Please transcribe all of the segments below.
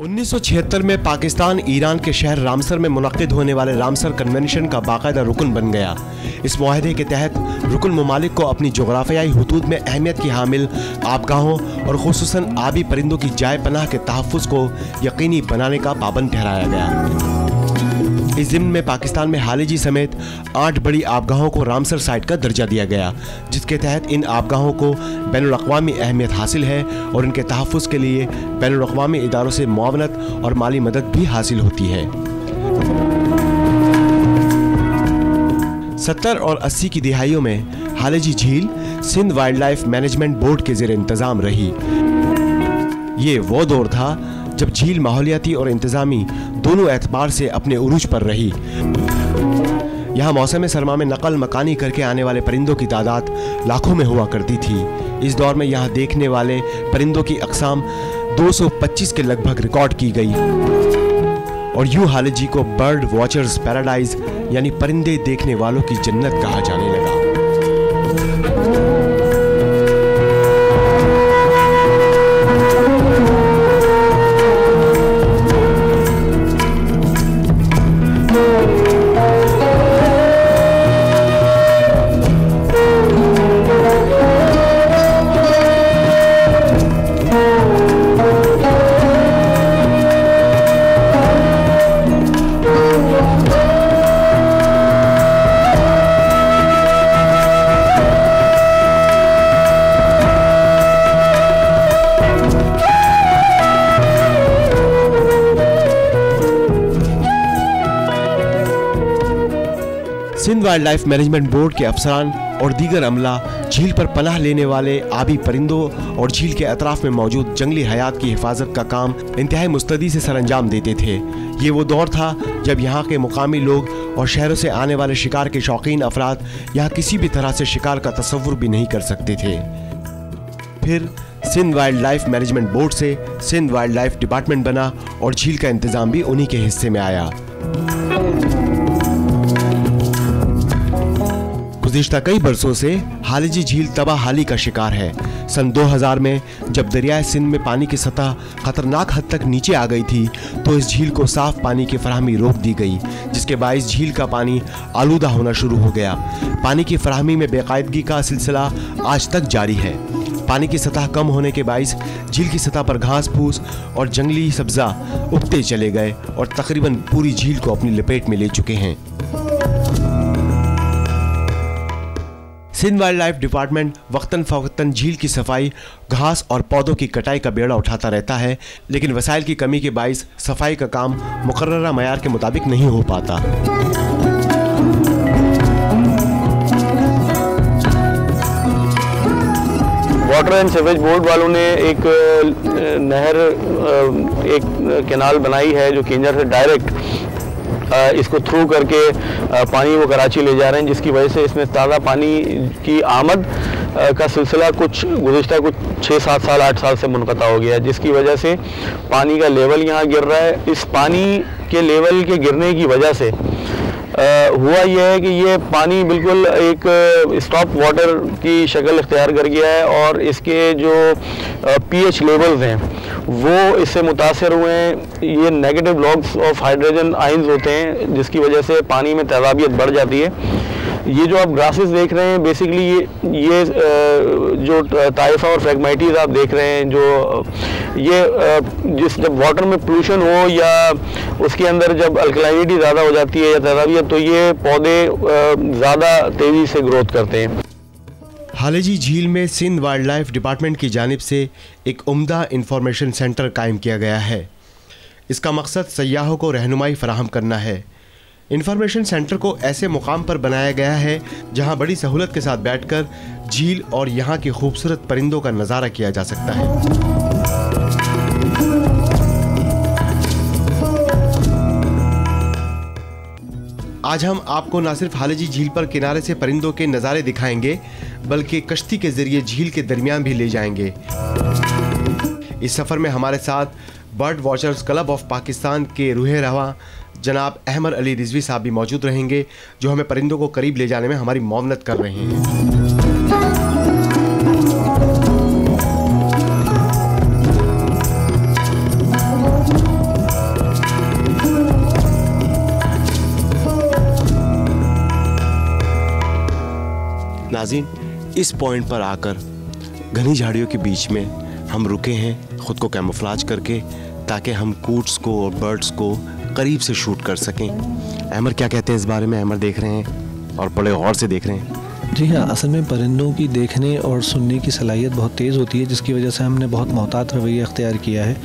1976 में पाकिस्तान ईरान के शहर रामसर में मुनक्किद होने वाले रामसर कन्वेंशन का बाकायदा रुकन बन गया। इस मुआहदे के तहत रुकन ममालिक को अपनी जोग्राफियाई हुदूद में अहमियत की हामिल आबगाहों और खुसूसन आबी परिंदों की जाए पनाह के तहफ़्फ़ुज़ को यकीनी बनाने का पाबंद ठहराया गया। इस ज़िम्न में पाकिस्तान में हालिजी समेत 8 बड़ी आबगाहों को रामसर साइट का दर्जा दिया गया, जिसके तहत इन आबगाहों को बैनुल-अक़वामी अहमियत हासिल है और इनके तहफ़्फ़ुज़ के लिए बैनुल-अक़वामी इदारों से मुआवनत और माली मदद भी हासिल होती है। 70 और 80 की दिहाइयों में हालिजी झील Sindh wild life management board के ज़ेर इंतज़ाम रही। ये वो दौर था जब झील माहौलियाती और इंतज़ामी दोनों एतबार से अपने उरूज पर रही। यहाँ मौसम सरमा में नकल मकानी करके आने वाले परिंदों की तादाद लाखों में हुआ करती थी। इस दौर में यहाँ देखने वाले परिंदों की अक़साम 225 के लगभग रिकॉर्ड की गई और यूं हालिजी को बर्ड वॉचर्स पैराडाइज यानी परिंदे देखने वालों की जन्नत कहा जाने लगा। Sindh wild life management board के अफसरान और दीगर अमला झील पर पनाह लेने वाले आबी परिंदों और झील के अतराफ में मौजूद जंगली हयात की हिफाजत का काम इंतहाई मुस्तैदी से सरअंजाम देते थे। ये वो दौर था जब यहाँ के मुकामी लोग और शहरों से आने वाले शिकार के शौकीन अफराद यहाँ किसी भी तरह से शिकार का तसव्वुर भी नहीं कर सकते थे। फिर Sindh wild life management board से सिंध वाइल्ड लाइफ डिपार्टमेंट बना और झील का इंतजाम भी उन्हीं के हिस्से में आया। गुज़िश्ता कई बरसों से हालिजी झील तबाहाली का शिकार है। सन 2000 में जब दरियाए सिंध में पानी की सतह खतरनाक हद तक नीचे आ गई थी तो इस झील को साफ पानी की फराहमी रोक दी गई, जिसके बाइस झील का पानी आलूदा होना शुरू हो गया। पानी की फराहमी में बेकायदगी का सिलसिला आज तक जारी है। पानी की सतह कम होने के बाइस झील की सतह पर घास फूस और जंगली सब्जा उगते चले गए और तकरीबन पूरी झील को अपनी लपेट में ले चुके हैं। सिंध वाइल्ड लाइफ डिपार्टमेंट वक्तन फवक्तन झील की सफाई, घास और पौधों की कटाई का बेड़ा उठाता रहता है, लेकिन वसाइल की कमी के बाइस सफाई का काम मुकर्ररा मयार के मुताबिक नहीं हो पाता। वाटर एंड सीवेज बोर्ड वालों ने एक नहर, एक कैनाल बनाई है जो केंजर से डायरेक्ट इसको थ्रू करके पानी वो कराची ले जा रहे हैं, जिसकी वजह से इसमें ताज़ा पानी की आमद का सिलसिला गुज़िश्ता कुछ 6-7 साल 8 साल से मुनक़ता हो गया है, जिसकी वजह से पानी का लेवल यहाँ गिर रहा है। इस पानी के लेवल के गिरने की वजह से हुआ यह है कि ये पानी बिल्कुल एक स्टॉप वाटर की शक्ल इख्तियार कर गया है और इसके जो पीएच लेवल्स हैं वो इससे मुतासर हुए हैं। ये negative logs of hydrogen ions होते हैं, जिसकी वजह से पानी में तेजाबियत बढ़ जाती है। ये जो आप ग्रासेस देख रहे हैं बेसिकली ये जो ताइफा और फ्रैगमाइटीज आप देख रहे हैं, जो ये जब वाटर में पोल्यूशन हो या उसके अंदर जब अल्कलाइनिटी ज़्यादा हो जाती है या तेजाबियत, तो ये पौधे ज़्यादा तेज़ी से ग्रोथ करते हैं। हालिजी झील में सिंध वाइल्ड लाइफ डिपार्टमेंट की जानिब से एक उम्दा इंफॉर्मेशन सेंटर कायम किया गया है। इसका मकसद सयाहों को रहनुमाई फराहम करना है। इंफॉर्मेशन सेंटर को ऐसे मुकाम पर बनाया गया है जहां बड़ी सहूलत के साथ बैठकर झील और यहां के खूबसूरत परिंदों का नज़ारा किया जा सकता है। आज हम आपको न सिर्फ हालिजी झील पर किनारे से परिंदों के नज़ारे दिखाएंगे, बल्कि कश्ती के जरिए झील के दरमियान भी ले जाएंगे। इस सफ़र में हमारे साथ bird watchers club of Pakistan के रूहे रवा जनाब अहमद अली रिजवी साहब भी मौजूद रहेंगे, जो हमें परिंदों को करीब ले जाने में हमारी मुआवनत कर रहे हैं। नाज़रीन, इस पॉइंट पर आकर घनी झाड़ियों के बीच में हम रुके हैं ख़ुद को कैमोफ्लेज करके, ताकि हम कूट्स को और बर्ड्स को करीब से शूट कर सकें। अहमद क्या कहते हैं इस बारे में? अहमद देख रहे हैं और बड़े गौर से देख रहे हैं। जी हाँ, असल में परिंदों की देखने और सुनने की सलाहियत बहुत तेज़ होती है, जिसकी वजह से हमने बहुत मोहतात रवैया अख्तियार किया है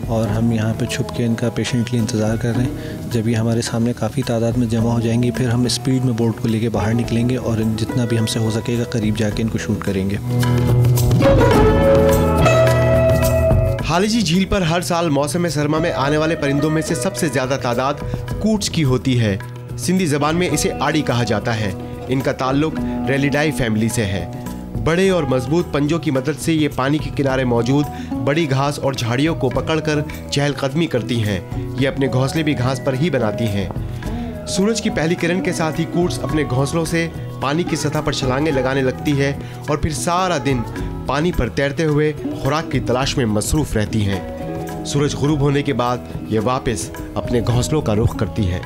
और हम यहाँ पे छुप के इनका पेशेंटली इंतज़ार कर रहे हैं। जब ये हमारे सामने काफ़ी तादाद में जमा हो जाएंगी, फिर हम स्पीड में बोट को लेके बाहर निकलेंगे और जितना भी हमसे हो सकेगा करीब जाके इनको शूट करेंगे। हालिजी झील पर हर साल मौसम सरमा में आने वाले परिंदों में से सबसे ज़्यादा तादाद कूट्स की होती है। सिंधी ज़बान में इसे आड़ी कहा जाता है। इनका ताल्लुक रेलिडाई फैमिली से है। बड़े और मजबूत पंजों की मदद से ये पानी के किनारे मौजूद बड़ी घास और झाड़ियों को पकड़कर चहलकदमी करती हैं। ये अपने घोंसले भी घास पर ही बनाती हैं। सूरज की पहली किरण के साथ ही कूट्स अपने घोंसलों से पानी की सतह पर छलांगे लगाने लगती है और फिर सारा दिन पानी पर तैरते हुए खुराक की तलाश में मसरूफ रहती हैं। सूरज गुरूब होने के बाद ये वापस अपने घोंसलों का रुख करती हैं।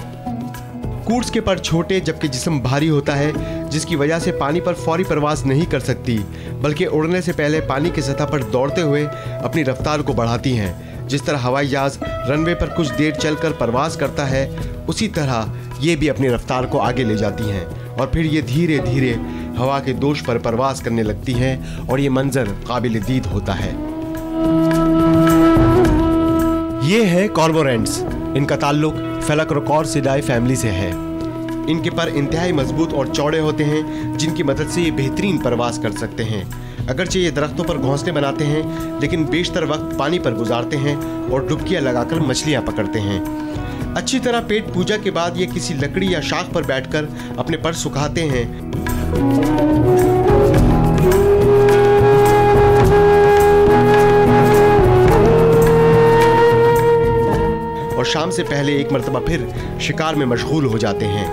कूट्स के पर छोटे जबकि जिस्म भारी होता है, जिसकी वजह से पानी पर फौरी परवाज नहीं कर सकती, बल्कि उड़ने से पहले पानी की सतह पर दौड़ते हुए अपनी रफ्तार को बढ़ाती हैं। जिस तरह हवाई जहाज रनवे पर कुछ देर चलकर परवाज करता है, उसी तरह ये भी अपनी रफ्तार को आगे ले जाती हैं और फिर ये धीरे धीरे हवा के दोष पर परवाज करने लगती हैं और ये मंजर काबिल दीद होता है। ये है कॉर्मोरेंट्स। इनका ताल्लुक फेलक्रोकॉर्सिडाई फैमिली से है। इनके पर इंतहाई मजबूत और चौड़े होते हैं, जिनकी मदद से ये बेहतरीन परवास कर सकते हैं। अगरचे ये दरख्तों पर घोंसले बनाते हैं, लेकिन बेशतर वक्त पानी पर गुजारते हैं और डुबकियां लगाकर मछलियां पकड़ते हैं। अच्छी तरह पेट पूजा के बाद ये किसी लकड़ी या शाख पर बैठकर अपने पर सुखाते हैं और शाम से पहले एक मर्तबा फिर शिकार में मशगूल हो जाते हैं।